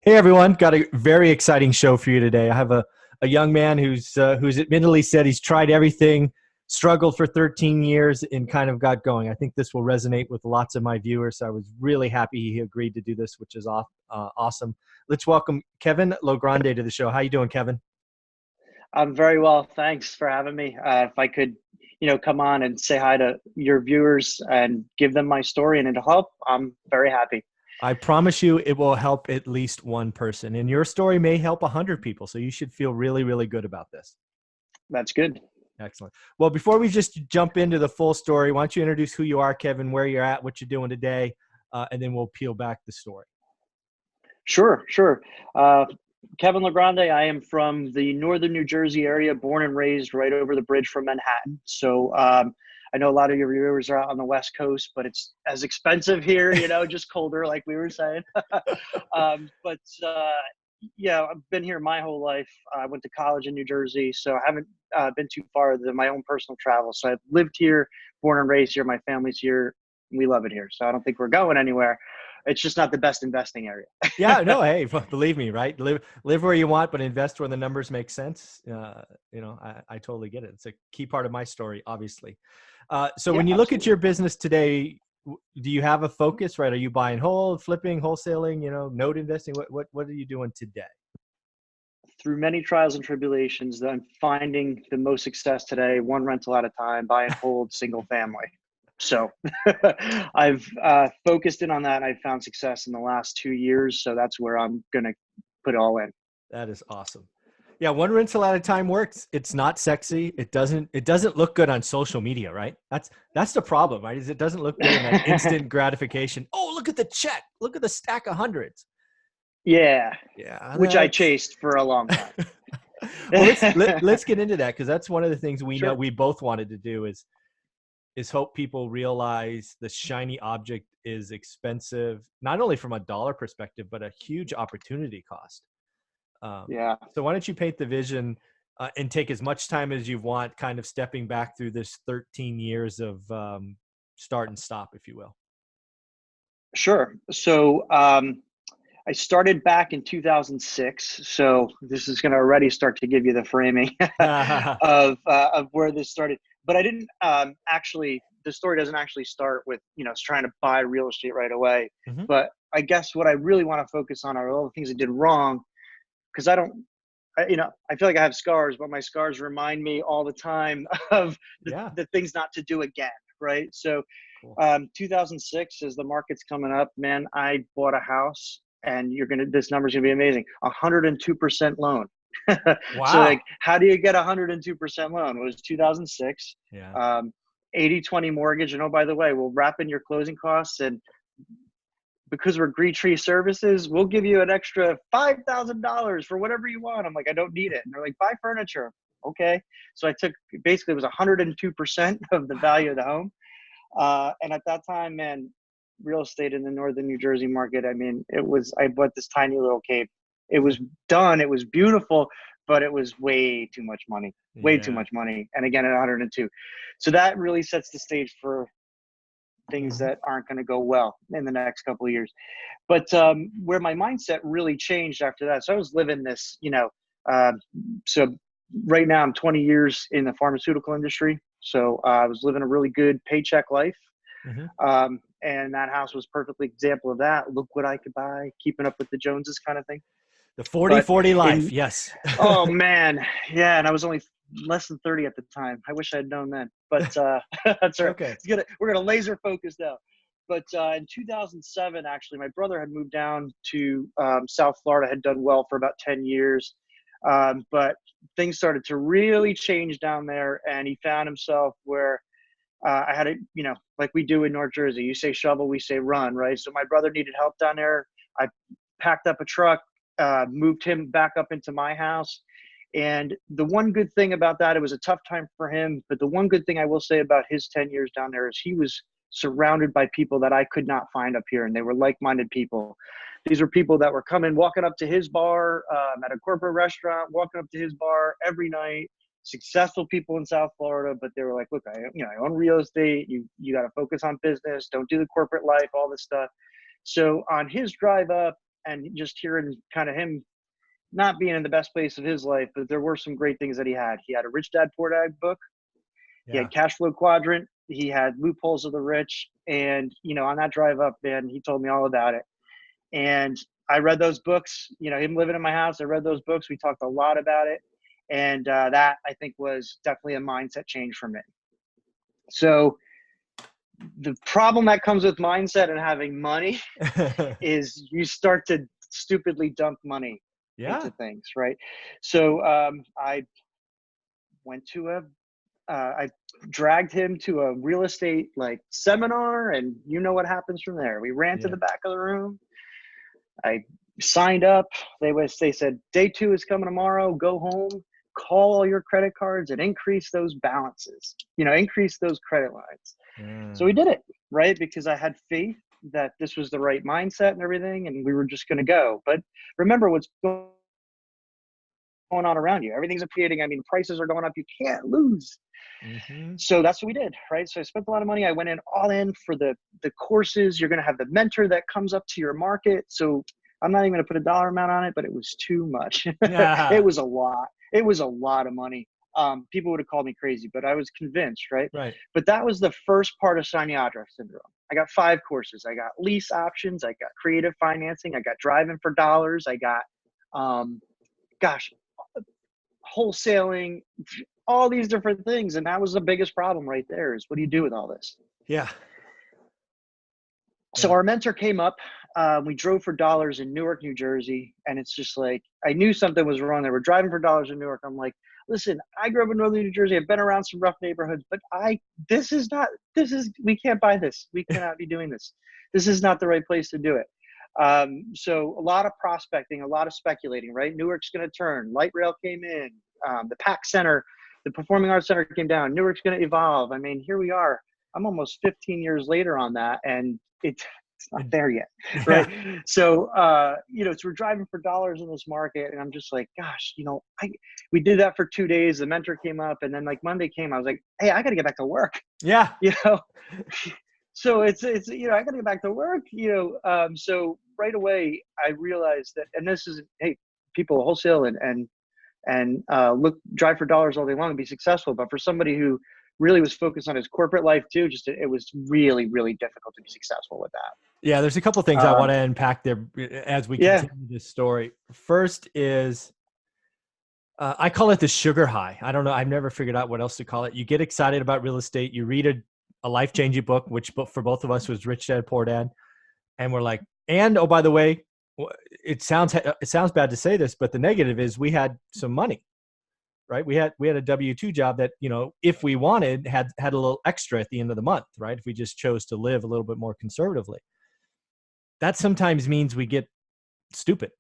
Hey everyone, got a very exciting show for you today. I have a young man who's admittedly said he's tried everything, struggled for 13 years, and kind of got going. I think this will resonate with lots of my viewers. So I was really happy he agreed to do this, which is awesome. Let's welcome Kevin Logrande to the show. How you doing, Kevin? I'm very well. Thanks for having me. If I could, come on and say hi to your viewers and give them my story and it'll help, I'm very happy. I promise you it will help at least one person, and your story may help 100 people. So you should feel really, really good about this. That's good. Excellent. Well, before we just jump into the full story, why don't you introduce who you are, Kevin, where you're at, what you're doing today, and then we'll peel back the story. Sure, sure. Uh, Kevin LeGrande, I am from the northern New Jersey area, born and raised right over the bridge from Manhattan. So I know a lot of your viewers are out on the West Coast, but it's as expensive here, just colder, like we were saying. But yeah, I've been here my whole life. I went to college in New Jersey, so I haven't been too far than my own personal travel. So I've lived here, born and raised here. My family's here. We love it here. So I don't think we're going anywhere. It's just not the best investing area. Yeah, no, hey, believe me, right? Live where you want, but invest where the numbers make sense. I totally get it. It's a key part of my story, obviously. So Yeah, when you look at absolutely. your business today, do you have a focus, right? Are you buying hold, flipping, wholesaling, note investing? What are you doing today? Through many trials and tribulations, I'm finding the most success today, one rental at a time, buy and hold, single family. So I've focused in on that. I've found success in the last 2 years. So that's where I'm going to put all in. That is awesome. Yeah, one rental at a time works. It's not sexy. It doesn't look good on social media, right? That's the problem, right? Is it doesn't look good in that instant gratification. Oh, look at the check. Look at the stack of hundreds. Yeah, Yeah, which I that's chased for a long time. well, let's get into that because that's one of the things we know Sure. we both wanted to do is hope people realize the shiny object is expensive, not only from a dollar perspective, but a huge opportunity cost. Yeah. So why don't you paint the vision and take as much time as you want, kind of stepping back through this 13 years of start and stop, if you will. Sure. So I started back in 2006. So this is going to already start to give you the framing of where this started. But I didn't actually. The story doesn't actually start with trying to buy real estate right away. Mhm. But I guess what I really want to focus on are all the things I did wrong because I don't. I feel like I have scars, but my scars remind me all the time of Yeah, the things not to do again. Right. So cool. 2006, as the market's coming up, man, I bought a house, and this number's gonna be amazing. 102% loan. So Wow. like, how do you get 102% loan? It was 2006. Yeah. 80/20 mortgage, and oh, by the way, we'll wrap in your closing costs, and because we're Green Tree Services, we'll give you an extra $5,000 for whatever you want. I'm like, I don't need it. And they're like, buy furniture. Okay. So I took, basically it was 102% of the value of the home. And at that time, man, real estate in the northern New Jersey market, I mean, I bought this tiny little cape. It was done, it was beautiful, but it was way too Yeah. much money. And again, at 102. So that really sets the stage for things Mhm. that aren't going to go well in the next couple of years. But where my mindset really changed after that, so I was living this, uh, so right now I'm 20 years in the pharmaceutical industry. So I was living a really good paycheck life. Mhm. And that house was perfectly example of that. Look what I could buy, keeping up with the Joneses kind of thing. The 40 But 40 life. in Yes. Oh man, yeah, and I was only less than 30 at the time. I wish I had known then. But that's It's all right. okay. We're gonna laser focus now. But in 2007, actually, my brother had moved down to South Florida, had done well for about 10 years. But things started to really change down there, and he found himself where I had like we do in North Jersey. You say shovel, we say run, right? So my brother needed help down there. I packed up a truck, moved him back up into my house. And the one good thing about that, it was a tough time for him. But the one good thing I will say about his 10 years down there is he was surrounded by people that I could not find up here. And they were like minded people. These were people that were walking up to his bar at a corporate restaurant, walking up to his bar every night, successful people in South Florida, but they were like, look, I own real estate. You got to focus on business. Don't do the corporate life, all this stuff. So on his drive up, and just hearing kind of him not being in the best place of his life, but there were some great things that he had. He had a Rich Dad Poor Dad book. He Yeah. had Cash Flow Quadrant. He had Loopholes of the Rich. And, on that drive up, man, he told me all about it. And I read those books, him living in my house. I read those books. We talked a lot about it. And that, I think, was definitely a mindset change for me. So the problem that comes with mindset and having money is you start to stupidly dump money into things, right? So I went to I dragged him to a real estate seminar, and you know what happens from there. We ran to the back of the room. I signed up. They said, day 2 is coming tomorrow. Go home, call all your credit cards and increase those balances, increase those credit lines. So we did it, right? Because I had faith that this was the right mindset and everything, and we were just going to go. But remember what's going on around you. Everything's appreciating. I mean, prices are going up. You can't lose. So that's what we did, right? So I spent a lot of money. I went in all in for the courses. You're going to have the mentor that comes up to your market. So I'm not even going to put a dollar amount on it, but it was too much. It was a lot. It was a lot of money. People would have called me crazy, but I was convinced, right? But that was the first part of Sanyadra syndrome. I got 5 courses. I got lease options. I got creative financing. I got driving for dollars. I got, wholesaling, all these different things. And that was the biggest problem right there is, what do you do with all this? So our mentor came up. We drove for dollars in Newark, New Jersey. And it's just like, I knew something was wrong. They were driving for dollars in Newark. I'm like, listen, I grew up in Northern New Jersey. I've been around some rough neighborhoods, but we can't buy this. We cannot be doing this. This is not the right place to do it. So a lot of prospecting, a lot of speculating, right? Newark's going to turn. Light rail came in. The PAC Center, the Performing Arts Center came down. Newark's going to evolve. I mean, here we are. I'm almost 15 years later on that, and it's not there yet, right? So, so we're driving for dollars in this market, and I'm just like, gosh, we did that for 2 days. The mentor came up, and then Monday came. I was like, hey, I got to get back to work. So it's I got to get back to work. So right away I realized that, and this is, hey, people wholesale and drive for dollars all day long and be successful. But for somebody who really was focused on his corporate life too, it was really, really difficult to be successful with that. Yeah, there's a couple things I want to unpack there as we continue this story. First is, I call it the sugar high. I don't know. I've never figured out what else to call it. You get excited about real estate. You read a life-changing book, which for both of us was Rich Dad Poor Dad. And we're like, and oh, by the way, it sounds bad to say this, but the negative is we had some money, right? We had a W-2 job that, if we wanted, had a little extra at the end of the month, right? If we just chose to live a little bit more conservatively. That sometimes means we get stupid,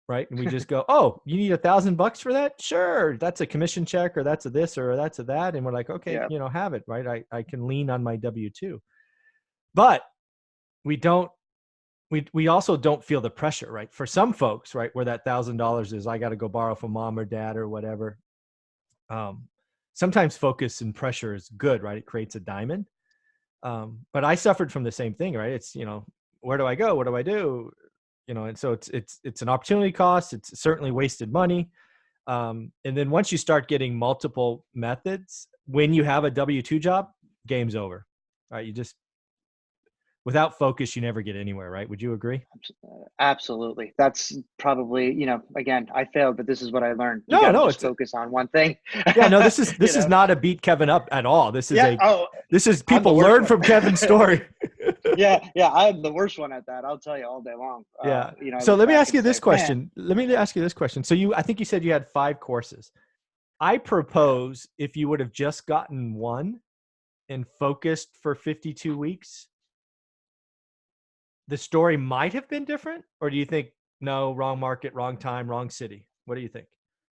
right? And we just go, oh, you need $1,000 for that? Sure. That's a commission check, or that's a this, or that's a that. And we're like, okay, have it, right? I can lean on my W-2, but we also don't feel the pressure, right? For some folks, right, where that $1,000 is, I got to go borrow from mom or dad or whatever. Sometimes focus and pressure is good, right? It creates a diamond. But I suffered from the same thing, right? It's, where do I go? What do I do? And so it's an opportunity cost. It's certainly wasted money. And then once you start getting multiple methods, when you have a W-2 job, game's over, right? Without focus, you never get anywhere, right? Would you agree? Absolutely. That's probably, again, I failed, but this is what I learned. You just focus on one thing. This is not a beat Kevin up at all. This is people learn from Kevin's story. Yeah. I'm the worst one at that. I'll tell you all day long. So let me ask you this question. So I think you said you had 5 courses. I propose if you would have just gotten one and focused for 52 weeks, the story might have been different? Or do you think, no, wrong market, wrong time, wrong city? What do you think?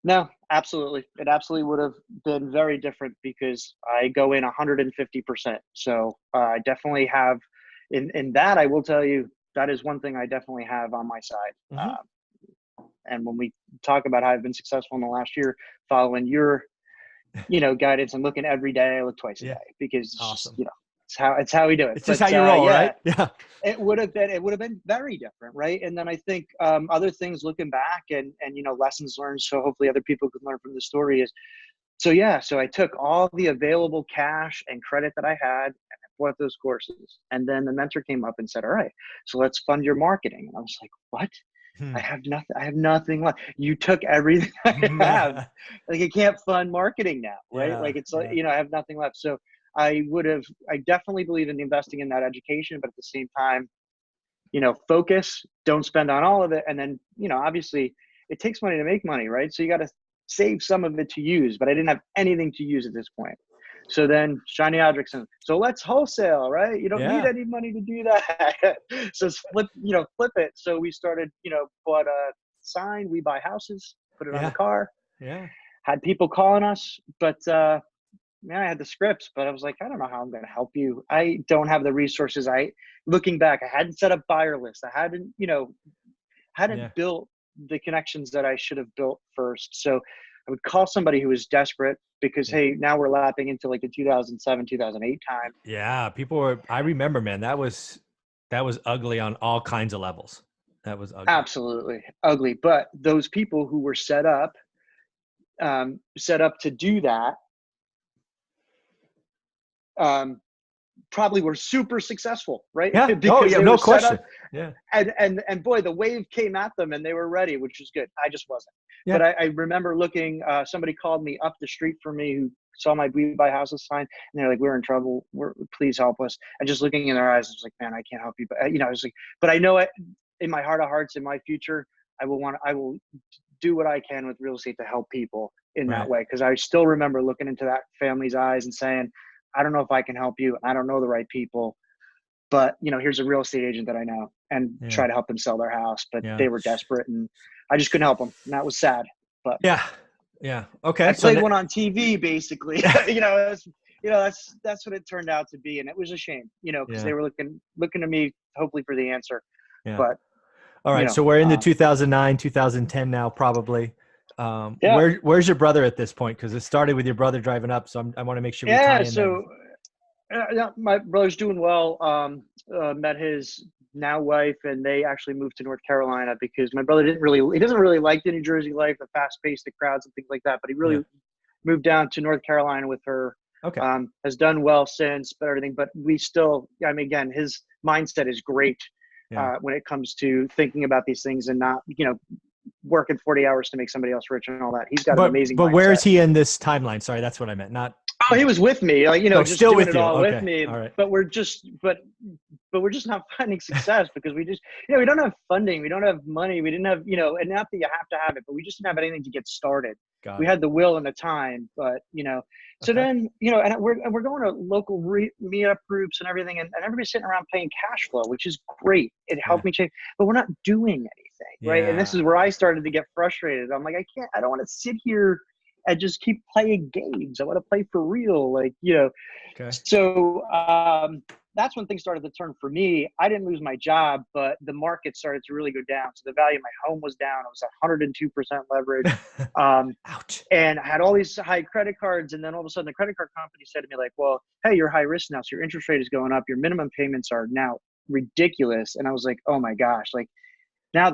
No, absolutely. It absolutely would have been very different because I go in 150%. So I definitely have, in that, I will tell you, that is one thing I definitely have on my side. And when we talk about how I've been successful in the last year, following your, guidance and looking every day, I look twice a day because it's it's how we do it. It's just how you roll, yeah, right? Yeah. it would have been very different, right? And then I think other things looking back and lessons learned. So hopefully other people could learn from the story is so I took all the available cash and credit that I had and I bought those courses. And then the mentor came up and said, all right, so let's fund your marketing. And I was like, what? Hmm. I have nothing left. You took everything I have. Like I can't fund marketing now, right? Yeah. Like it's like, Yeah. I have nothing left. So I definitely believe in investing in that education, but at the same time, focus, don't spend on all of it. And then, obviously it takes money to make money, right? So you got to save some of it to use, but I didn't have anything to use at this point. So then Shiny Odrickson, so let's wholesale, right? You don't need Yeah. any money to do that. So flip it. So we started, bought a sign, we buy houses, put it on the Yeah. car, Yeah. had people calling us, but I had the scripts, but I was like, I don't know how I'm going to help you. I don't have the resources. Looking back, I hadn't set up buyer lists. I hadn't Yeah. built the connections that I should have built first. So I would call somebody who was desperate because, Yeah. hey, now we're lapping into like the 2007, 2008 time. Yeah. People were, I remember, man, that was ugly on all kinds of levels. That was ugly. Absolutely ugly. But those people who were set up to do that, probably were super successful, right? Yeah. Oh, Because yeah. they No were set question. up Yeah. and boy, the wave came at them and they were ready, which was good. I just wasn't. Yeah. But I remember looking, somebody called me up the street from me who saw my We Buy Houses sign and they're like, we're in trouble. Please help us. And just looking in their eyes, I was like, man, I can't help you. But I was like, but I know it in my heart of hearts, in my future, I will do what I can with real estate to help people in that Right. way. Cause I still remember looking into that family's eyes and saying, I don't know if I can help you. I don't know the right people, but here's a real estate agent that I know and Yeah. try to help them sell their house. But Yeah. they were desperate and I just couldn't help them. And that was sad, but Yeah. Yeah. Okay. I played one on TV basically. That's what it turned out to be. And it was a shame, cause Yeah. they were looking to me hopefully for the answer, Yeah. but All right. So we're in the 2009, 2010 now, probably. yeah. Where's your brother at this point? Because it started with your brother driving up. So I want to make sure we tie Yeah. in So my brother's doing well. Met his now wife and they actually moved to North Carolina because my brother he doesn't really like the New Jersey life, the fast paced, the crowds and things like that. But he really Yeah. moved down to North Carolina with her. Okay. Has done well since, but everything. But we still, again, his mindset is great Yeah. when it comes to thinking about these things and not, working 40 hours to make somebody else rich and all that. He's got an amazing But where mindset. is he in this timeline? Sorry, that's what I meant. Not. Oh, he was with me, just still doing with it you. all Okay. with me. All right. But we're just not finding success because we just, we don't have funding, we don't have money, we didn't have, and not that you have to have it, but we just didn't have anything to get started. We had the will and the time, but so Okay. then and we're going to local meetup groups and everything, and everybody's sitting around paying cash flow, which is great. It helped me change, but we're not doing anything, right? And this is where I started to get frustrated. I'm like, I don't want to sit here and just keep playing games. I want to play for real, Okay. So that's when things started to turn for me. I didn't lose my job, but the market started to really go down. So the value of my home was down. It was 102% leverage. Ouch. And I had all these high credit cards. And then all of a sudden the credit card company said to me like, well, hey, you're high risk now. So your interest rate is going up. Your minimum payments are now ridiculous. And I was like, oh my gosh, like now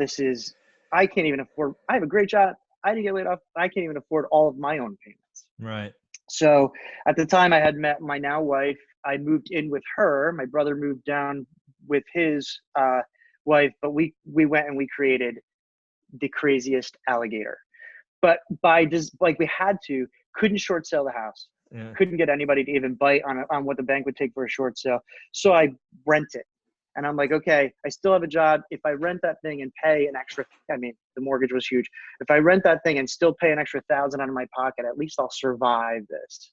I can't even afford, I have a great job. I didn't get laid off. I can't even afford all of my own payments. Right. So at the time I had met my now wife, I moved in with her. My brother moved down with his wife, but we went and we created the craziest alligator. But we couldn't short sell the house. Yeah. Couldn't get anybody to even bite on what the bank would take for a short sale. So I rent it. And I'm like, okay, I still have a job. If I rent that thing and pay an extra, the mortgage was huge. If I rent that thing and still pay an extra $1,000 out of my pocket, at least I'll survive this.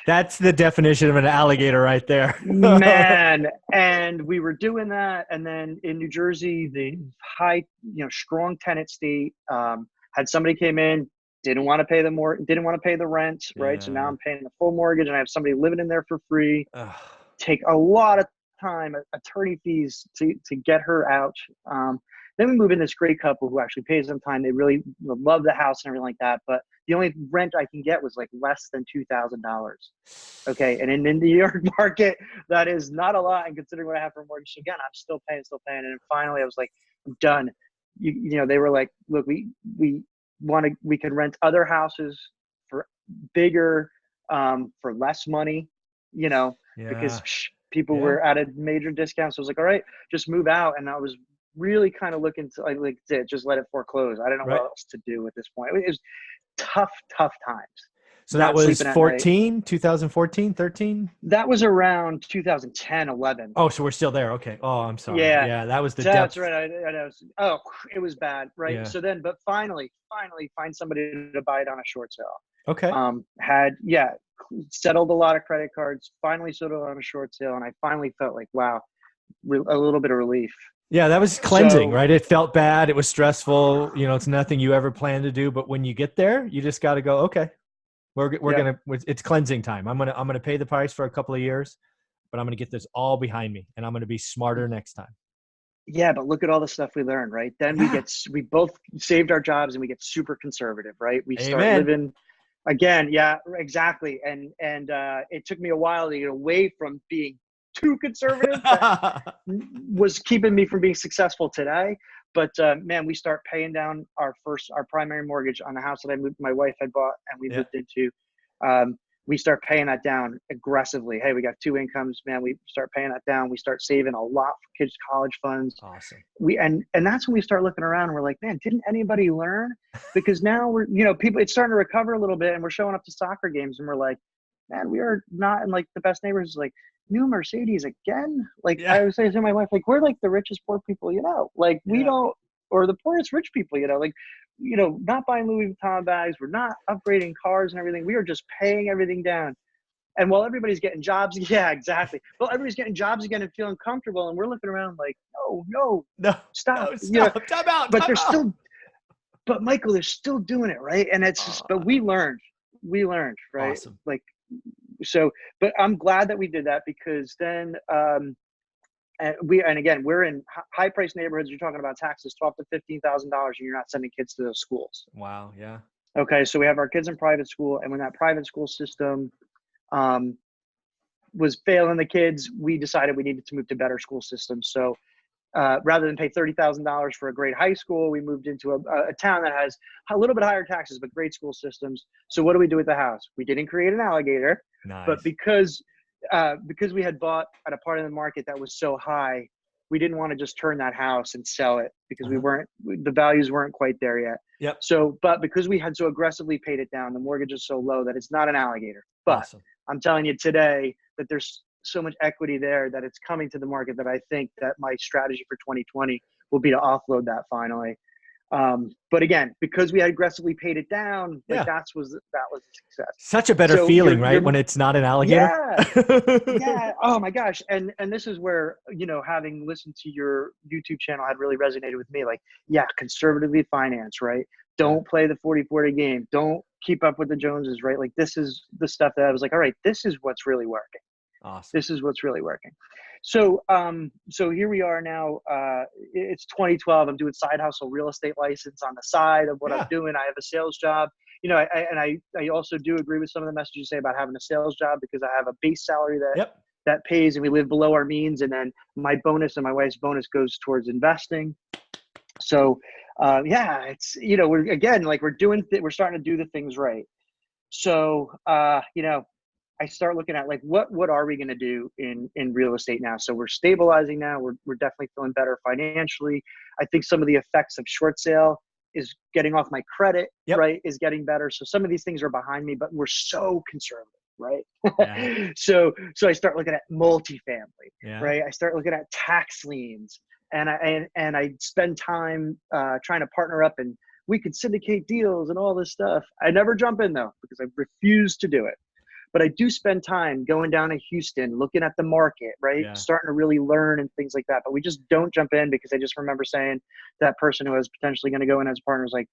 That's the definition of an alligator right there. Man. And we were doing that. And then in New Jersey, the high, strong tenant state, had somebody came in, didn't want to pay the rent, right? So now I'm paying the full mortgage and I have somebody living in there for free. Take a lot of time, attorney fees to get her out. Then we move in this great couple who actually pays on time. They really love the house and everything like that. But the only rent I can get was like less than $2,000. Okay. And in the New York market, that is not a lot. And considering what I have for a mortgage, so again, I'm still paying. And then finally I was like, I'm done. They were like, look, we can rent other houses for bigger, for less money, because Yeah. people Yeah. were at a major discount. So I was like, all right, just move out. And I was really kind of looking to like just let it foreclose. I don't know what Right. else to do at this point. It was tough times. So that Not was sleeping at night. 2014, 13. That was around 2010, 11. Oh, so we're still there. Okay. Oh, I'm sorry. Yeah, Yeah. That was the that's depth. right. I know. Oh, it was bad, right? Yeah. So then, but finally find somebody to buy it on a short sale. Okay. Settled a lot of credit cards, finally settled on a short sale, and I finally felt like, wow, a little bit of relief. Yeah, that was cleansing, So right? It felt bad. It was stressful. It's nothing you ever planned to do, but when you get there, you just got to go, okay, we're yeah, going to, it's cleansing time. I'm going to pay the price for a couple of years, but I'm going to get this all behind me and I'm going to be smarter next time. yeah, but look at all the stuff we learned, right? Then Yeah. we both saved our jobs and we get super conservative, right? We start Amen. living again. Yeah, exactly. And it took me a while to get away from being too conservative. That was keeping me from being successful today. But man, we start paying down our primary mortgage on the house that my wife had bought and we Yeah. moved into. We start paying that down aggressively. Hey, we got two incomes, man. We start paying that down. We start saving a lot for kids' college funds. Awesome. And that's when we start looking around and we're like, man, didn't anybody learn? Because now we're, people, it's starting to recover a little bit and we're showing up to soccer games and we're like, man, we are not in like the best neighborhoods. Like, new Mercedes again? Like, Yeah. I was saying to my wife, like, we're like the richest poor people, like we Yeah. don't, or the poorest rich people, like, not buying Louis Vuitton bags. We're not upgrading cars and everything. We are just paying everything down. And while everybody's getting jobs, yeah, exactly. Well, everybody's getting jobs again and feeling comfortable. And we're looking around like, no, stop. Stop. Time out. But they're still, but Michael, they're still doing it, right? And it's just, but we learned, right? Awesome. Like, so, but I'm glad that we did that because then, and again, we're in high price neighborhoods. You're talking about taxes, $12,000 to $15,000, and you're not sending kids to those schools. Wow. Yeah. Okay, so we have our kids in private school, and when that private school system was failing the kids, we decided we needed to move to better school systems. So rather than pay $30,000 for a great high school, we moved into a town that has a little bit higher taxes, but great school systems. So what do we do with the house? We didn't create an alligator, Nice. but because we had bought at a part of the market that was so high, we didn't want to just turn that house and sell it because the values weren't quite there yet. Yep. So, but because we had so aggressively paid it down, the mortgage is so low that it's not an alligator. But Awesome. I'm telling you today that there's so much equity there that it's coming to the market that I think that my strategy for 2020 will be to offload that finally. But again, because we had aggressively paid it down, like that was a success. Such a better feeling, right? When it's not an alligator. Yeah. Oh my gosh. And this is where, having listened to your YouTube channel had really resonated with me. Like, yeah, conservatively financed, right? Don't play the 40-40 game. Don't keep up with the Joneses, right? Like, this is the stuff that I was like, all right, this is what's really working. Awesome. This is what's really working. So, so here we are now. It's 2012. I'm doing side hustle real estate license on the side of what I'm doing. I have a sales job. I also do agree with some of the messages you say about having a sales job because I have a base salary that pays, and we live below our means. And then my bonus and my wife's bonus goes towards investing. So, it's we're starting to do the things right. So, I start looking at like what are we going to do in real estate now? So we're stabilizing now. We're definitely feeling better financially. I think some of the effects of short sale is getting off my credit, right? Is getting better. So some of these things are behind me, but we're so conservative, right? Yeah. So I start looking at multifamily, right? I start looking at tax liens, and I spend time trying to partner up, and we could syndicate deals and all this stuff. I never jump in though because I refuse to do it. But I do spend time going down to Houston, looking at the market, right? Yeah. Starting to really learn and things like that. But we just don't jump in because I just remember saying to that person who was potentially going to go in as a partner was like,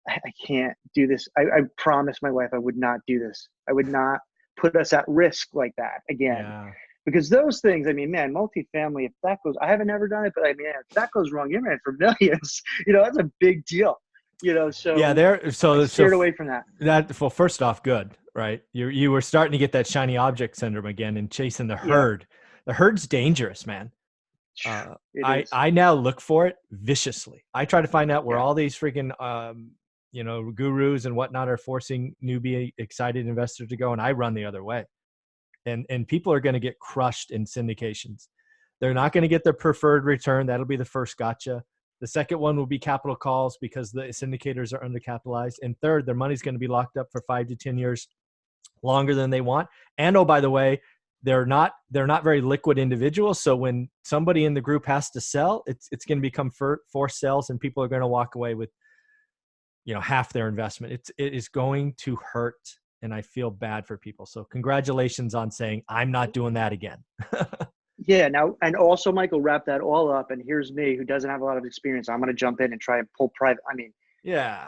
I can't do this. I promised my wife I would not do this. I would not put us at risk like that again. Yeah. because those things, I mean, man, multifamily, if that goes, I haven't ever done it, but I mean, if that goes wrong, you're in for millions. That's a big deal. So Yeah, I steered away from that. Well, first off, good, right? You were starting to get that shiny object syndrome again and chasing the Yeah, herd. The herd's dangerous, man. it is. I now look for it viciously. I try to find out where Yeah. all these freaking gurus and whatnot are forcing newbie excited investors to go, and I run the other way. And people are going to get crushed in syndications. They're not going to get their preferred return. That'll be the first gotcha. The second one will be capital calls because the syndicators are undercapitalized. And third, their money's going to be locked up for 5 to 10 years longer than they want. And oh, by the way, they're not very liquid individuals. So when somebody in the group has to sell, it's going to become forced sales, and people are going to walk away with half their investment. It is going to hurt, and I feel bad for people. So congratulations on saying I'm not doing that again. Yeah. Now, and also, Michael, wrap that all up. And here's me, who doesn't have a lot of experience. I'm going to jump in and try and pull private. I mean, Yeah.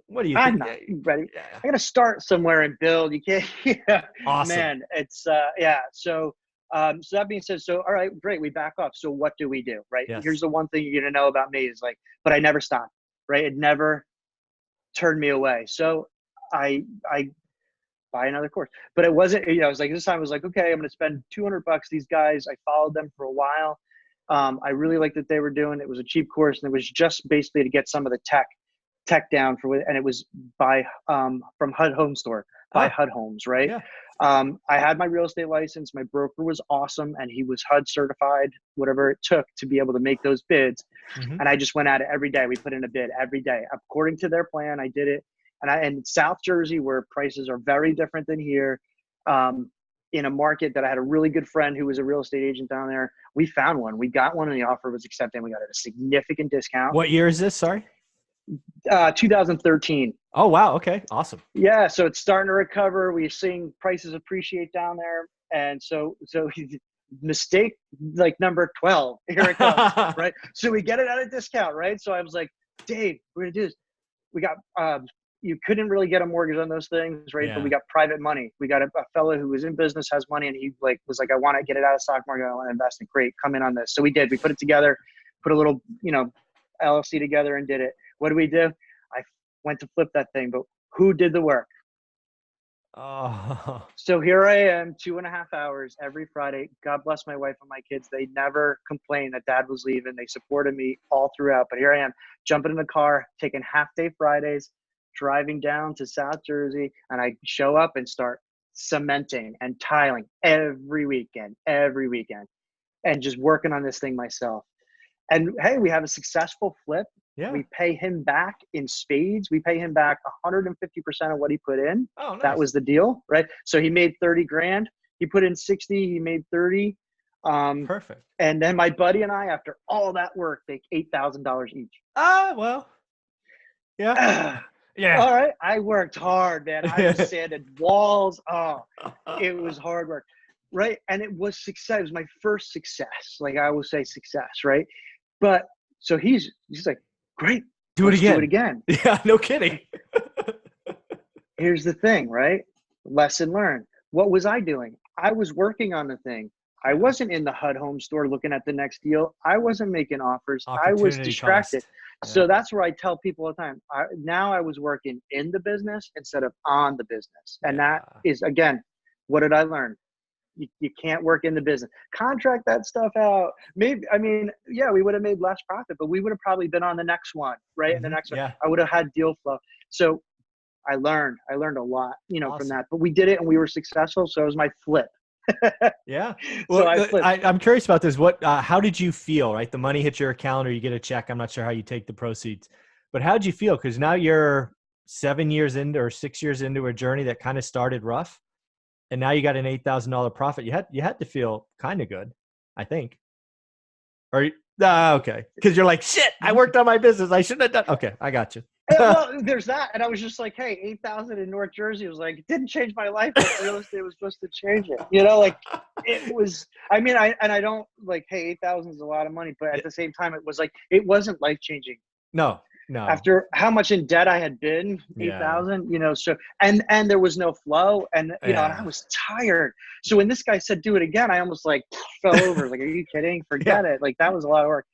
What do you I'm think? not ready. Yeah. I got to start somewhere and build. You can't. Yeah, Awesome. man. It's yeah. So that being said, so all right, great. We back off. So what do we do? Right. Yes. Here's the one thing you're gonna know about me is like, but I never stopped. Right. It never turned me away. So I buy another course, but it wasn't. It was like this time I was like, okay, I'm gonna spend $200. These guys, I followed them for a while. I really liked what they were doing. It was a cheap course, and it was just basically to get some of the tech down and it was by from HUD Home Store by HUD Homes, right? Yeah. I had my real estate license. My broker was awesome, and he was HUD certified, whatever it took to be able to make those bids. Mm-hmm. And I just went at it every day. We put in a bid every day according to their plan. I did it, and in South Jersey, where prices are very different than here, in a market that I had a really good friend who was a real estate agent down there. We found one. We got one, and the offer was accepted. We got it at a significant discount. What year is this? Sorry. 2013. Oh, wow. Okay. Awesome. Yeah. So it's starting to recover. We're seeing prices appreciate down there. And so mistake like number 12, here it comes, right? So we get it at a discount, right? So I was like, Dave, we're going to do this. We got, you couldn't really get a mortgage on those things, right? Yeah. But we got private money. We got a fellow who was in business, has money, and he was like, I want to get it out of the stock market. I want to invest in. Great. Come in on this. So we did. We put it together, put a little, LLC together and did it. What do we do? I went to flip that thing, but who did the work? Oh. So here I am, 2.5 hours every Friday. God bless my wife and my kids. They never complained that dad was leaving. They supported me all throughout. But here I am, jumping in the car, taking half-day Fridays, driving down to South Jersey, and I show up and start cementing and tiling every weekend, and just working on this thing myself. And hey, we have a successful flip. Yeah. We pay him back in spades. We pay him back 150% of what he put in. Oh, nice. That was the deal, right? So he made 30 grand. He put in 60. He made 30. Perfect. And then my buddy and I, after all that work, make $8,000 each. Well, yeah. Yeah. All right. I worked hard, man. I sanded walls. Oh, it was hard work, right? And it was success. It was my first success. Like I always say, success, right? But so he's like, great. Do it again. Yeah, no kidding. Here's the thing, right? Lesson learned. What was I doing? I was working on the thing. I wasn't in the HUD Home Store looking at the next deal. I wasn't making offers. I was distracted. Yeah. So that's where I tell people all the time. Now I was working in the business instead of on the business. And that is, again, what did I learn? You can't work in the business. Contract that stuff out. Maybe, we would have made less profit, but we would have probably been on the next one, right? And the next one, I would have had deal flow. So I learned a lot, awesome. From that. But we did it and we were successful. So it was my flip. Yeah. Well, so I'm curious about this. How did you feel, right? The money hits your account or you get a check. I'm not sure how you take the proceeds, but how did you feel? Because now you're 7 years into or 6 years into a journey that kind of started rough. And now you got an $8,000 profit. You had to feel kind of good, I think. Or okay, because you're like, shit, I worked on my business. I shouldn't have done. Okay, I got you. Well, there's that, and I was just like, hey, 8,000 in North Jersey was like, it didn't change my life, but real estate was supposed to change it. Like it was. I don't like, hey, 8,000 is a lot of money, but at the same time, it was like it wasn't life changing. No. No. after how much in debt I had been, Yeah. 8,000, so, and there was no flow, and, and I Yeah. was tired. So when this guy said, do it again, I almost like fell over. Like, are you kidding? Yeah. Forget it. Like, that was a lot of work.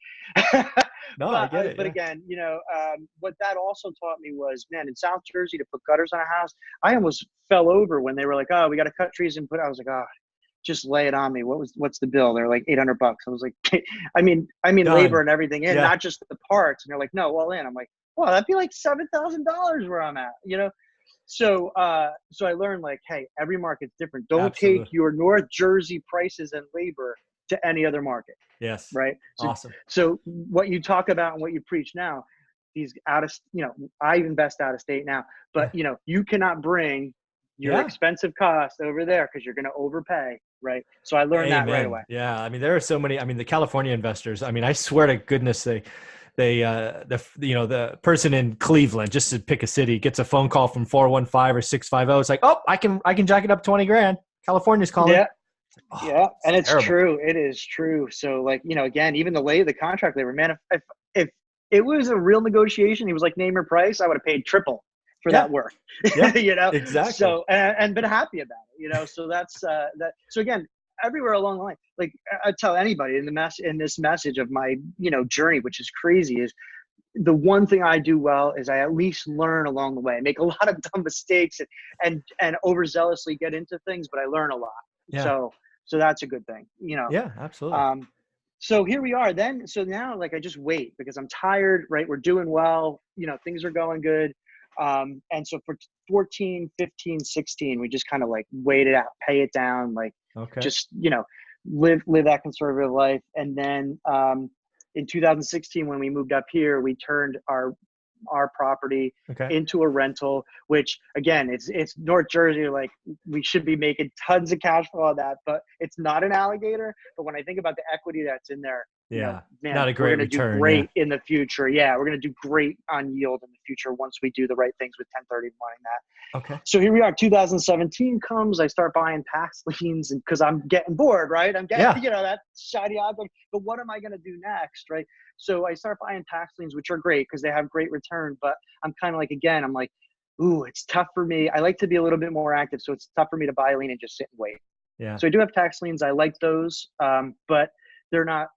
No, I but, get it. but Yeah. again, what that also taught me was, man, in South Jersey to put gutters on a house, I almost fell over when they were like, oh, we got to cut trees and I was like, oh, just lay it on me. What's the bill? They're like $800. I was like, I mean labor Done. and everything in, Yeah. not just the parts. And they're like, no, all in. I'm like, well, that'd be like $7,000 where I'm at. So, so I learned, like, hey, every market's different. Don't take Absolutely. your North Jersey prices and labor to any other market, Yes. right? So, Awesome. so what you talk about and what you preach now, these I invest out of state now, but Yeah. you cannot bring your Yeah. expensive cost over there because you're going to overpay, right? So I learned that right Amen. away. Yeah. I mean, there are so many. I mean, the California investors. I mean, I swear to goodness, the person in Cleveland, just to pick a city, gets a phone call from 415 or 650. It's like, oh, I can jack it up 20 grand. California's calling. Yeah. Oh, Yeah, and it's it's terrible. true. It is true. So, like, again, even the contract labor, man, if it was a real negotiation, he was like, name your price, I would have paid triple for Yeah. that work. Yeah. you know. Exactly. So, and been happy about it. So that's that. So again, everywhere along the line, like, I tell anybody in this message of my journey, which is crazy, is the one thing I do well is I at least learn along the way. I make a lot of dumb mistakes and overzealously get into things, but I learn a lot. Yeah. So that's a good thing. Yeah. Absolutely. Um, so here we are then. So now, like, I just wait because I'm tired, right? We're doing well, things are going good. And so for 14, 15, 16, we just kind of like wait it out, pay it down, like, Okay. just, live that conservative life. And then, in 2016, when we moved up here, we turned our property Okay. into a rental, which again, it's North Jersey. Like, we should be making tons of cash flow on that, but it's not an alligator. But when I think about the equity that's in there, Yeah. man, Not a we're great going to do return. Yeah. great in the future. Yeah, we're going to do great on yield in the future once we do the right things with 1030 wanting that. Okay. So here we are. 2017 comes. I start buying tax liens, and because I'm getting bored, right? I'm getting, Yeah. that shiny object. But what am I going to do next, right? So I start buying tax liens, which are great because they have great return. But I'm kind of like, again, I'm like, ooh, it's tough for me. I like to be a little bit more active, so it's tough for me to buy a lien and just sit and wait. Yeah. So I do have tax liens. I like those, but they're not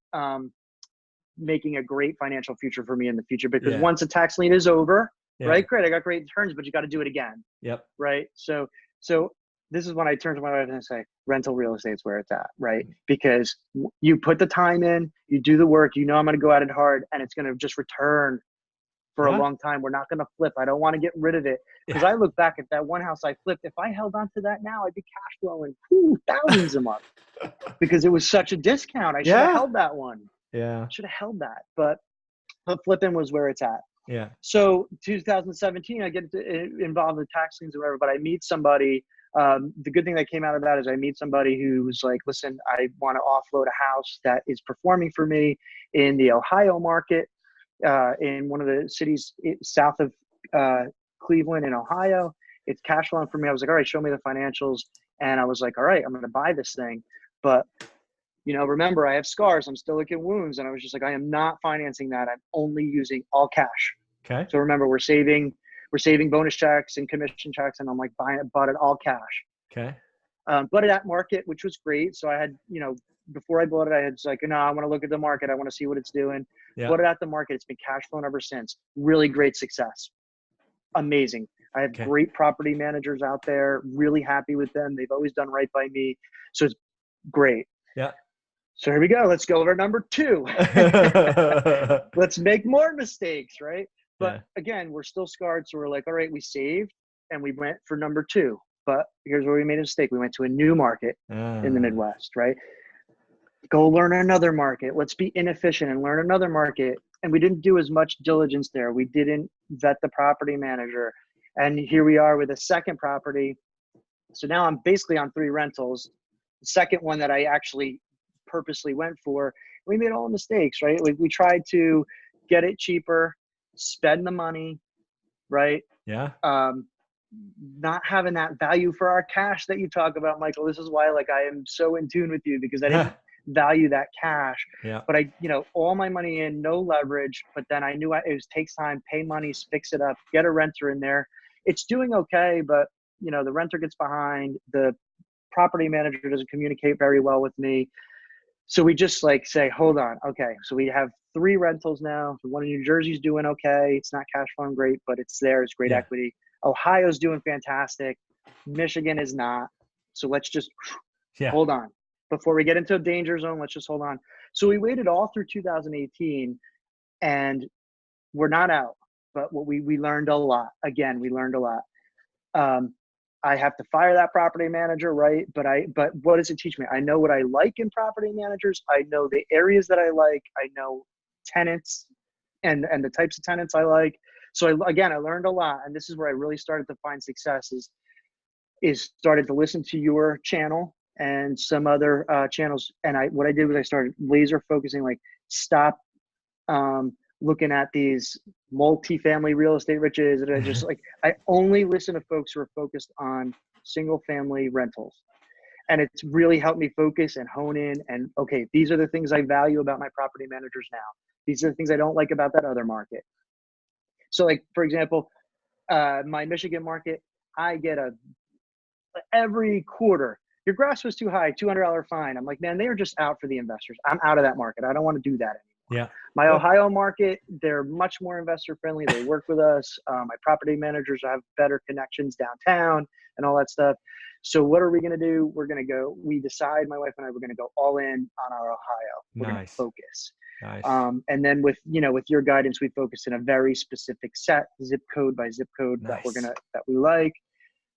making a great financial future for me in the future, because Yeah. once a tax lien is over, Yeah. right? Great, I got great returns, but you got to do it again, Yep. right? So this is when I turn to my wife and say, rental real estate's where it's at, right? Because you put the time in, you do the work, I'm going to go at it hard, and it's going to just return for a Yeah. long time. We're not going to flip. I don't want to get rid of it, because Yeah. I look back at that one house I flipped. If I held on to that now, I'd be cash flowing thousands a month, because it was such a discount. I should have Yeah. held that one. Yeah. Should have held that, but flipping was where it's at. Yeah. So 2017, I get involved in tax liens or whatever, but I meet somebody. The good thing that came out of that is I meet somebody who's like, listen, I want to offload a house that is performing for me in the Ohio market, in one of the cities south of Cleveland in Ohio. It's cash flowing for me. I was like, all right, show me the financials. And I was like, all right, I'm going to buy this thing. But remember, I have scars. I'm still looking wounds. And I was just like, I am not financing that. I'm only using all cash. Okay. So remember, we're saving bonus checks and commission checks. And I'm like, bought it all cash. Okay. But at that market, which was great. So I had, before I bought it, I had like, no, I want to look at the market. I want to see what it's doing. Yeah. Bought it at the market. It's been cash flowing ever since. Really great success. Amazing. I have great property managers out there. Really happy with them. They've always done right by me. So it's great. Yeah. So here we go. Let's go over number 2. Let's make more mistakes, right? But again, we're still scarred. So we're like, all right, we saved and we went for number 2. But here's where we made a mistake. We went to a new market in the Midwest, right? Go learn another market. Let's be inefficient and learn another market. And we didn't do as much diligence there. We didn't vet the property manager. And here we are with a second property. So now I'm basically on 3 rentals. The second one that I actually purposely went for, we made all the mistakes, right? We tried to get it cheaper, spend the money, right? Yeah. Not having that value for our cash that you talk about, Michael. This is why, like, I am so in tune with you, because I didn't value that cash. Yeah. But all my money in, no leverage. But then I knew it takes time, pay money, fix it up, get a renter in there. It's doing okay, but the renter gets behind. The property manager doesn't communicate very well with me. So we just say, hold on. Okay. So we have 3 rentals now. The one in New Jersey's doing okay. It's not cash flowing great, but it's there. It's great equity. Ohio's doing fantastic. Michigan is not. So let's just hold on. Before we get into a danger zone, let's just hold on. So we waited all through 2018 and we're not out, but we learned a lot. Again, we learned a lot. I have to fire that property manager, right? But what does it teach me? I know what I like in property managers. I know the areas that I like. I know tenants and the types of tenants I like. So I learned a lot. And this is where I really started to find success is started to listen to your channel and some other channels. And what I did was I started laser focusing, stop looking at these multi-family real estate riches. And I only listen to folks who are focused on single family rentals. And it's really helped me focus and hone in. And okay, these are the things I value about my property managers now. These are the things I don't like about that other market. So for example, my Michigan market, I get every quarter, your grass was too high, $200 fine. I'm like, man, they are just out for the investors. I'm out of that market. I don't want to do that anymore. Yeah. My Ohio market, they're much more investor friendly. They work with us. My property managers have better connections downtown and all that stuff. So what are we going to do? We decide, my wife and I, we're going to go all in on our Ohio. We're going to focus. Nice. And then with your guidance, we focus in a very specific set, zip code by zip code that we like.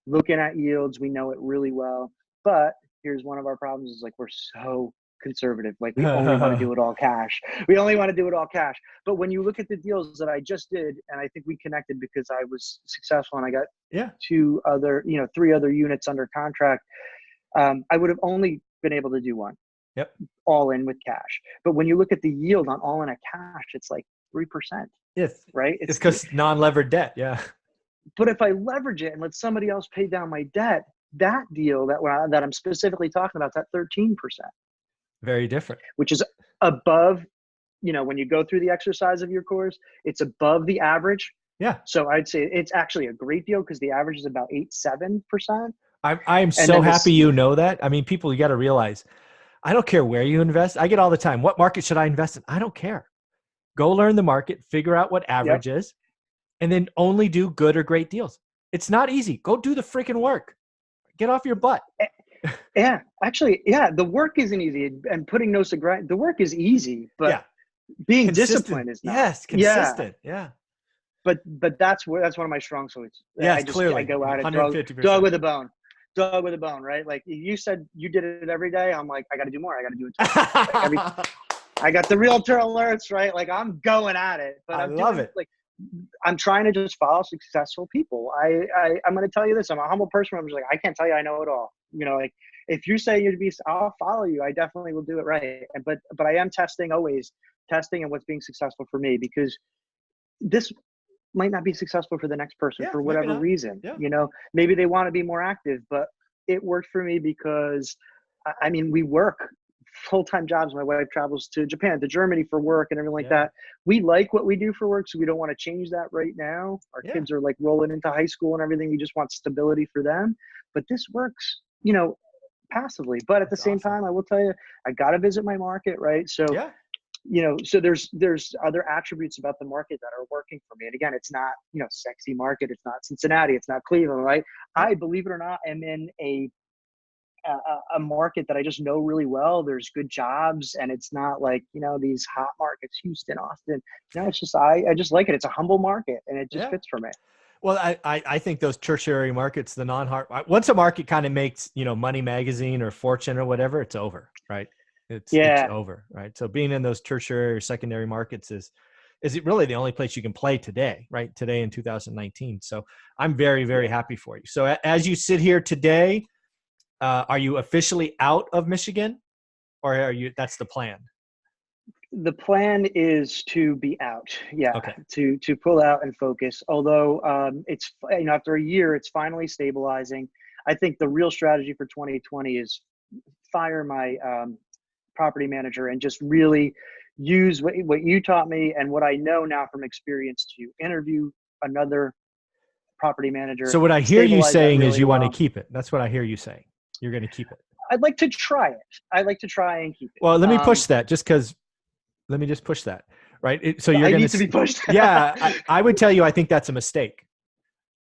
Looking at yields, we know it really well. But here's one of our problems is we're so conservative. We only want to do it all cash. But when you look at the deals that I just did, and I think we connected because I was successful and I got 3 other units under contract, I would have only been able to do one. Yep. All in with cash. But when you look at the yield on all in a cash, it's 3%. Yes. Right. It's because non-levered debt. Yeah. But if I leverage it and let somebody else pay down my debt, that deal that I'm specifically talking about, is at 13%. Very different. Which is above, when you go through the exercise of your course, it's above the average. Yeah. So I'd say it's actually a great deal because the average is about 7%. I am so happy you know that. I mean, people, you got to realize, I don't care where you invest. I get all the time, what market should I invest in? I don't care. Go learn the market, figure out what average is, and then only do good or great deals. It's not easy. Go do the freaking work. Get off your butt. Yeah, actually, the work isn't easy, and putting nose to grind. The work is easy, but being disciplined is not. Yes, consistent. Yeah. But that's one of my strong suits. Yes, clearly. I go at it, 150%. dog with a bone, right? You said you did it every day. I'm like, I got to do more. I got to do it too. I got the realtor alerts, right? I'm going at it. But I love it. I'm trying to just follow successful people. I'm going to tell you this. I'm a humble person. I'm just I can't tell you I know it all. If you say I'll follow you. I definitely will do it right. But I am always testing and what's being successful for me, because this might not be successful for the next person for whatever reason. Yeah. Maybe they want to be more active, but it worked for me because we work full-time jobs. My wife travels to Japan, to Germany for work and everything like that. We like what we do for work, so we don't want to change that right now. Our kids are rolling into high school and everything. We just want stability for them. But this works, passively. But at the same time, I will tell you, I got to visit my market, right? So, so there's other attributes about the market that are working for me. And again, it's not, sexy market. It's not Cincinnati. It's not Cleveland, right? I, believe it or not, am in a market that I just know really well. There's good jobs, and it's not these hot markets, Houston, Austin. It's just, I just like it. It's a humble market, and it just fits for me. Well, I think those tertiary markets, the non-hard, once a market kind of makes, Money Magazine or Fortune or whatever, it's over, right? It's over, right? So being in those tertiary or secondary markets is it really the only place you can play today, right? Today in 2019. So I'm very, very happy for you. So as you sit here today, are you officially out of Michigan, or that's the plan? The plan is to be out. Yeah. Okay. To pull out and focus. Although it's, after a year, it's finally stabilizing. I think the real strategy for 2020 is fire my property manager and just really use what you taught me and what I know now from experience to interview another property manager. So what I hear you stabilize that saying is really you want to well. keep it. That's what I hear you saying. You're going to keep it. I'd like to try it. I'd like to try and keep it. Well, let me push that just because, let me just push that, right? So you're I going need to be pushed. yeah, I would tell you, I think that's a mistake.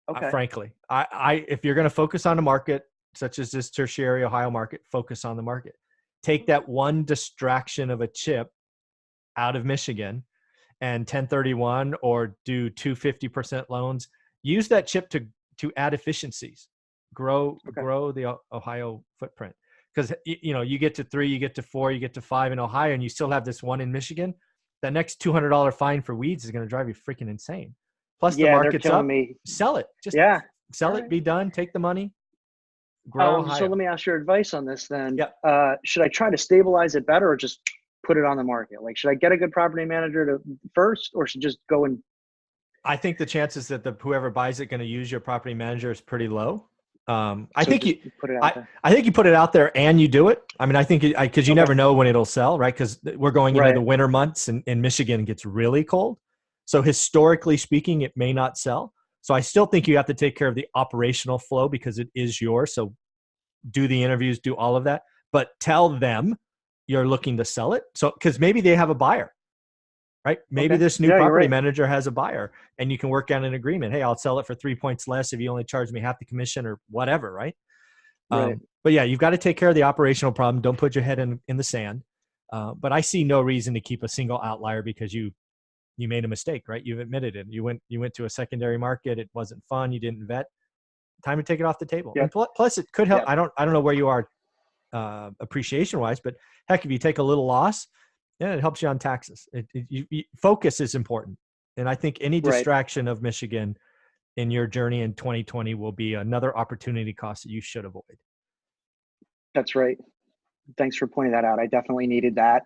Okay. Frankly, if you're going to focus on a market such as this tertiary Ohio market, focus on the market. Take that one distraction of a chip out of Michigan and 1031 or do 250% loans. Use that chip to add efficiencies, grow the Ohio footprint. Because you get to 3, you get to 4, you get to 5 in Ohio, and you still have this one in Michigan. That next $200 fine for weeds is going to drive you freaking insane. Plus the market's up. Me. Sell it. Just sell it. Right. Be done. Take the money. Grow Ohio. So let me ask your advice on this then. Yep. Should I try to stabilize it better or just put it on the market? Like, should I get a good property manager to first, or should just go and? I think the chances that whoever buys it going to use your property manager is pretty low. I think you put it out there. I think you put it out there and you do it. I mean, I think because you never know when it'll sell, right? Because we're going into the winter months and Michigan gets really cold. So historically speaking, it may not sell. So I still think you have to take care of the operational flow because it is yours. So do the interviews, do all of that, but tell them you're looking to sell it. So, because maybe they have a buyer, right? Maybe this new property manager has a buyer and you can work out an agreement. Hey, I'll sell it for 3 points less if you only charge me half the commission or whatever, right? But yeah, you've got to take care of the operational problem. Don't put your head in the sand. But I see no reason to keep a single outlier because you made a mistake, right? You've admitted it. You went to a secondary market. It wasn't fun. You didn't vet. Time to take it off the table. Yep. And plus it could help. Yep. I don't know where you are appreciation wise, but heck, if you take a little loss, it helps you on taxes. Focus is important. And I think any distraction of Michigan in your journey in 2020 will be another opportunity cost that you should avoid. That's right. Thanks for pointing that out. I definitely needed that.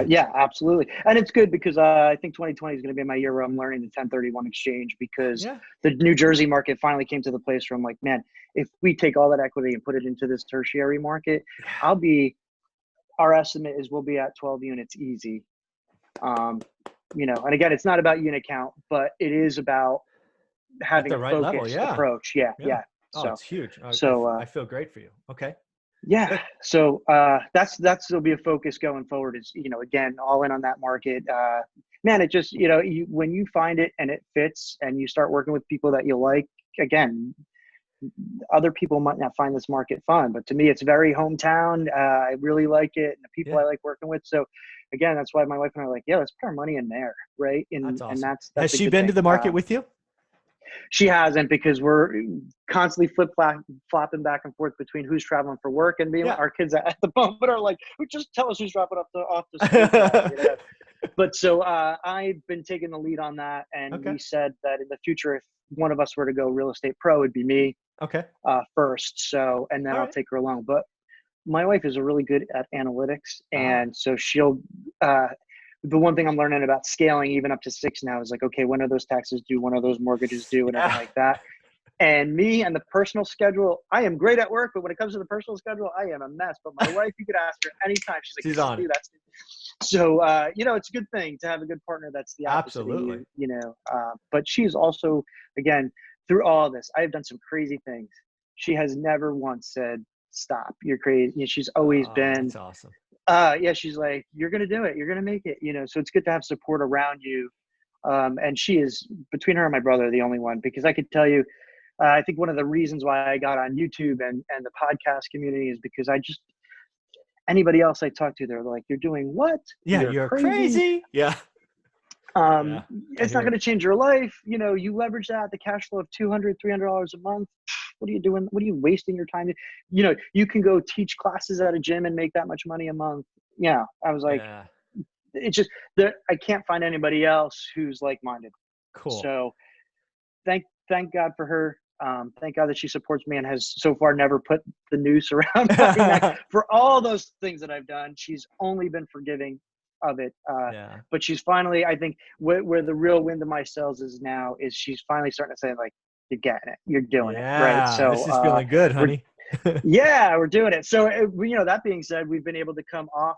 Yeah, absolutely. And it's good because I think 2020 is going to be my year where I'm learning the 1031 exchange because the New Jersey market finally came to the place where I'm like, man, if we take all that equity and put it into this tertiary market, our estimate is we'll be at 12 units easy. And again, it's not about unit count, but it is about having a focused approach. Yeah. Oh, so it's huge. So I feel great for you. Okay. Yeah. So that'll be a focus going forward is, again, all in on that market. Man, it just, when you find it and it fits and you start working with people that you like, again, other people might not find this market fun, but to me, it's very hometown. I really like it. And the people I like working with. So again, that's why my wife and I are like, let's put our money in there. Right. And that's awesome. And that's has she been to the market with you? She hasn't because we're constantly flopping back and forth between who's traveling for work and being our kids at the moment are like, just tell us who's dropping off the street. But so I've been taking the lead on that. And we said that in the future, if one of us were to go real estate pro, it'd be me first. So, and then I'll take her along. But my wife is really good at analytics. And so she'll, the one thing I'm learning about scaling even up to 6 now is like, okay, when are those taxes due? When are those mortgages due? And everything like that. And me and the personal schedule, I am great at work, but when it comes to the personal schedule, I am a mess. But my wife, you could ask her anytime. She's like, so, it's a good thing to have a good partner. That's the opposite of you, but she's also, again, through all this, I've done some crazy things. She has never once said, stop, you're crazy. She's always been, that's awesome. She's like, you're going to do it. You're going to make it, so it's good to have support around you. And she is, between her and my brother, the only one, because I could tell you, I think one of the reasons why I got on YouTube and the podcast community is because anybody else I talk to, they're like, you're doing what? Yeah, you're crazy. Yeah. It's not going to change your life. You leverage that, the cash flow of $200, $300 a month. What are you doing? What are you wasting your time? You can go teach classes at a gym and make that much money a month. Yeah. I was like, it's just I can't find anybody else who's like-minded. Cool. So thank God for her. Thank God that she supports me and has so far never put the noose around my neck for all those things that I've done. She's only been forgiving of it. But she's finally, I think where the real wind of my sails is now is she's finally starting to say like, you're getting it, you're doing it. Right. So this is feeling good, honey. We're doing it. So, that being said, we've been able to come off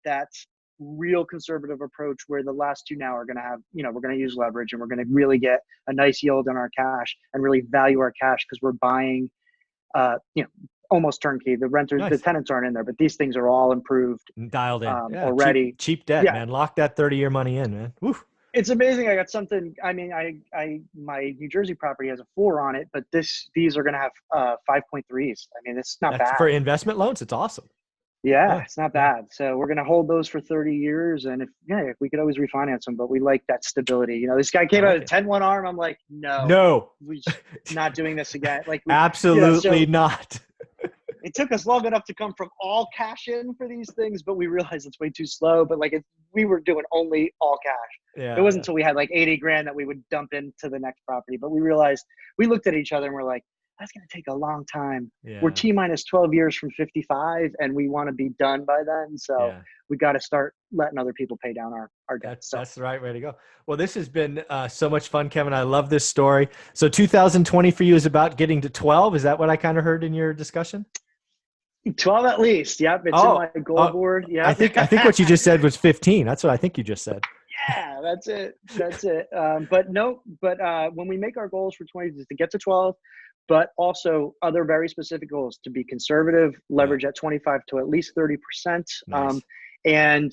that real conservative approach where the last two now are going to have, we're going to use leverage and we're going to really get a nice yield on our cash and really value our cash because we're buying, almost turnkey. The renters, Nice. the tenants aren't in there, but these things are all improved, Dialed in. Yeah, already. cheap debt, Yeah. man. Lock that 30-year money in, man. Woo. It's amazing. I got something. I mean, my New Jersey property has a 4 on it, but these are going to have 5.3s. I mean, it's not That's bad for investment loans. It's awesome. Yeah, it's not bad. So we're going to hold those for 30 years. And if we could always refinance them, but we like that stability. This guy came out of 10-1 arm. I'm like, no, we're not doing this again. Like, absolutely not. It took us long enough to come from all cash in for these things, but we realized it's way too slow. But we were doing only all cash. Yeah, it wasn't until we had like 80 grand that we would dump into the next property. But we realized, we looked at each other and we're like, that's going to take a long time. Yeah. We're T-minus 12 years from 55 and we want to be done by then. So we got to start letting other people pay down our debt. That's the right way to go. Well, this has been so much fun, Kevin. I love this story. So 2020 for you is about getting to 12. Is that what I kind of heard in your discussion? 12 at least. Yep. It's in my goal board. Yeah. I think what you just said was 15. That's what I think you just said. Yeah, that's it. But when we make our goals for 20 is to get to 12, but also other very specific goals to be conservative, leverage at 25 to at least 30%, nice. And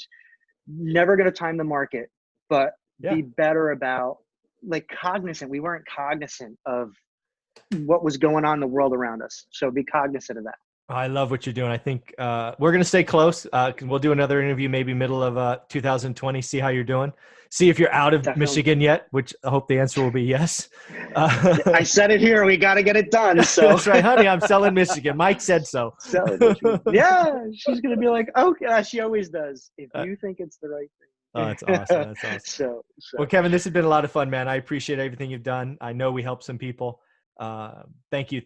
never going to time the market, but be better about cognizant. We weren't cognizant of what was going on in the world around us. So be cognizant of that. I love what you're doing. I think we're going to stay close. We'll do another interview, maybe middle of 2020, see how you're doing. See if you're out of Michigan yet, which I hope the answer will be yes. I said it here. We got to get it done. So that's right, honey. I'm selling Michigan. Mike said so. Selling Michigan. Yeah. She's going to be like, okay. She always does. If you think it's the right thing. Oh, that's awesome. That's awesome. Well, Kevin, this has been a lot of fun, man. I appreciate everything you've done. I know we helped some people. Thank you.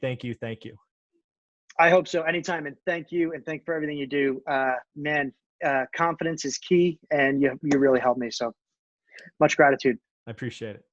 I hope so. Anytime. And thank you. And thank you for everything you do. Man, confidence is key and you really helped me. So much gratitude. I appreciate it.